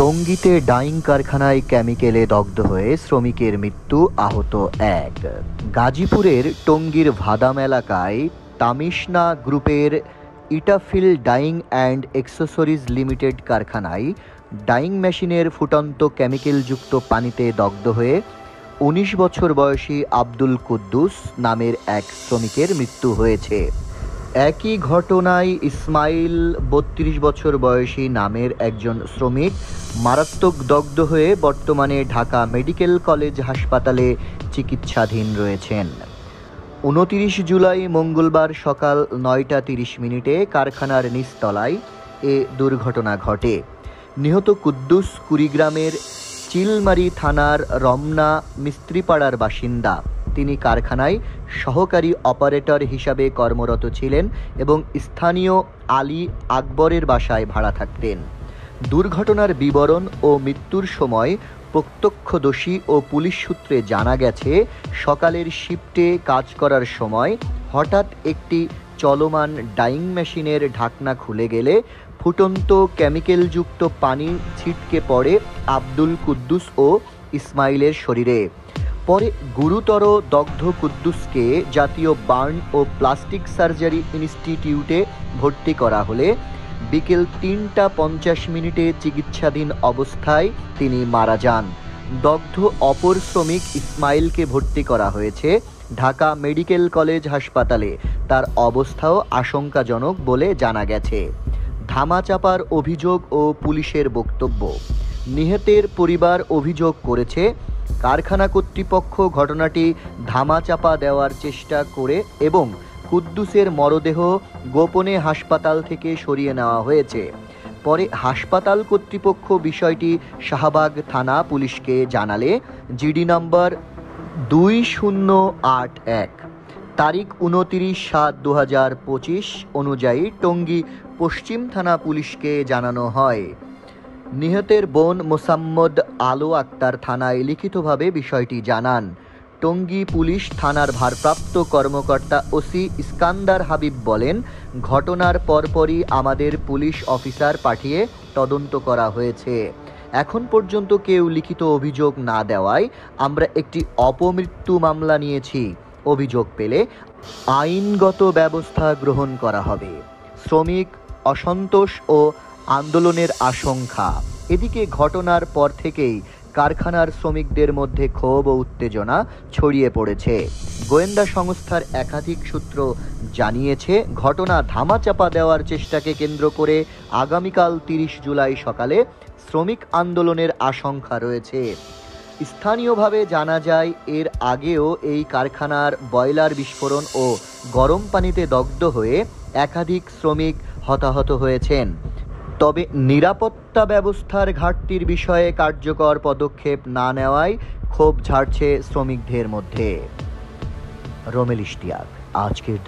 টঙ্গীতে dyeing কারখানায় কেমিক্যালে দগ্ধ হয়ে শ্রমিকের মৃত্যু, আহত এক। গাজীপুরের টঙ্গীর ভাদাম এলাকায় তামিশনা গ্রুপের ইটাফিল ডাইং অ্যান্ড এক্সেসরিজ লিমিটেড কারখানায় ডাইং মেশিনের ফুটন্ত কেমিক্যালযুক্ত পানিতে দগ্ধ হয়ে ১৯ বছর বয়সী আব্দুল কুদ্দুস নামের এক শ্রমিকের মৃত্যু হয়েছে। একই ঘটনায় ইসমাইল ৩২ বছর বয়সী নামের একজন শ্রমিক মারাত্মক দগ্ধ হয়ে বর্তমানে ঢাকা মেডিকেল কলেজ হাসপাতালে চিকিৎসাধীন রয়েছেন। ২৯ জুলাই মঙ্গলবার সকাল ৯টা ৩০ মিনিটে কারখানার নিচতলায় এ দুর্ঘটনা ঘটে। নিহত কুদ্দুস কুড়িগ্রামের চিলমারি থানার রমনা মিস্ত্রিপাড়ার বাসিন্দা। তিনি কারখানায় সহকারী অপারেটর হিসাবে কর্মরত ছিলেন এবং স্থানীয় আলী আকবরের বাসায় ভাড়া থাকতেন। দুর্ঘটনার বিবরণ ও মৃত্যুর সময় প্রত্যক্ষদর্শী ও পুলিশ সূত্রে জানা গেছে, সকালের শিফটে কাজ করার সময় হঠাৎ একটি চলমান ডাইং মেশিনের ঢাকনা খুলে গেলে ফুটন্ত কেমিক্যালযুক্ত পানি ছিটকে পড়ে আব্দুল কুদ্দুস ও ইসমাইলের শরীরে। পরে গুরুতর দগ্ধ কুদ্দুসকে জাতীয় বার্ন ও প্লাস্টিক সার্জারি ইনস্টিটিউটে ভর্তি করা হলে বিকেল ৩টা ৫০ মিনিটে চিকিৎসাধীন অবস্থায় তিনি মারা যান। দগ্ধ অপর শ্রমিক ইসমাইলকে ভর্তি করা হয়েছে ঢাকা মেডিকেল কলেজ হাসপাতালে। তার অবস্থাও আশঙ্কাজনক বলে জানা গেছে। ধামাচাপার অভিযোগ ও পুলিশের বক্তব্য। নিহতের পরিবার অভিযোগ করেছে, কারখানা কর্তৃপক্ষ ঘটনাটি ধামাচাপা দেওয়ার চেষ্টা করে এবং কুদ্দুসের মরদেহ গোপনে হাসপাতাল থেকে সরিয়ে নেওয়া হয়েছে। পরে হাসপাতাল কর্তৃপক্ষ বিষয়টি শাহবাগ থানা পুলিশকে জানালে জিডি নম্বর ২০৮১ তারিখ ২৯/৭/২০২৫ অনুযায়ী টঙ্গী পশ্চিম থানা পুলিশকে জানানো হয়। নিহতের বোন মোসাম্মদ আলো আক্তার থানায় লিখিতভাবে বিষয়টি জানান। টঙ্গী পুলিশ থানার ভারপ্রাপ্ত কর্মকর্তা ওসি ইস্কান্দার হাবিব বলেন, ঘটনার পরপরই আমাদের পুলিশ অফিসার পাঠিয়ে তদন্ত করা হয়েছে। এখন পর্যন্ত কেউ লিখিত অভিযোগ না দেওয়ায় আমরা একটি অপমৃত্যু মামলা নিয়েছি। অভিযোগ পেলে আইনগত ব্যবস্থা গ্রহণ করা হবে। শ্রমিক অসন্তোষ ও আন্দোলনের আশঙ্কা। এদিকে ঘটনার পর থেকেই কারখানার শ্রমিকদের মধ্যে ক্ষোভ ও উত্তেজনা ছড়িয়ে পড়েছে। গোয়েন্দা সংস্থার একাধিক সূত্র জানিয়েছে, ঘটনা ধামাচাপা দেওয়ার চেষ্টাকে কেন্দ্র করে আগামীকাল ৩০ জুলাই সকালে শ্রমিক আন্দোলনের আশঙ্কা রয়েছে। স্থানীয়ভাবে জানা যায়, এর আগেও এই কারখানার বয়লার বিস্ফোরণ ও গরম পানিতে দগ্ধ হয়ে একাধিক শ্রমিক হতাহত হয়েছেন। তবে নিরাপত্তা ব্যবস্থার ঘাটতির বিষয়ে কার্যকর পদক্ষেপ না নেওয়ায় ক্ষোভ ঝাড়ছে শ্রমিকদের মধ্যে। রোমেল ইশতিয়াক, আজকের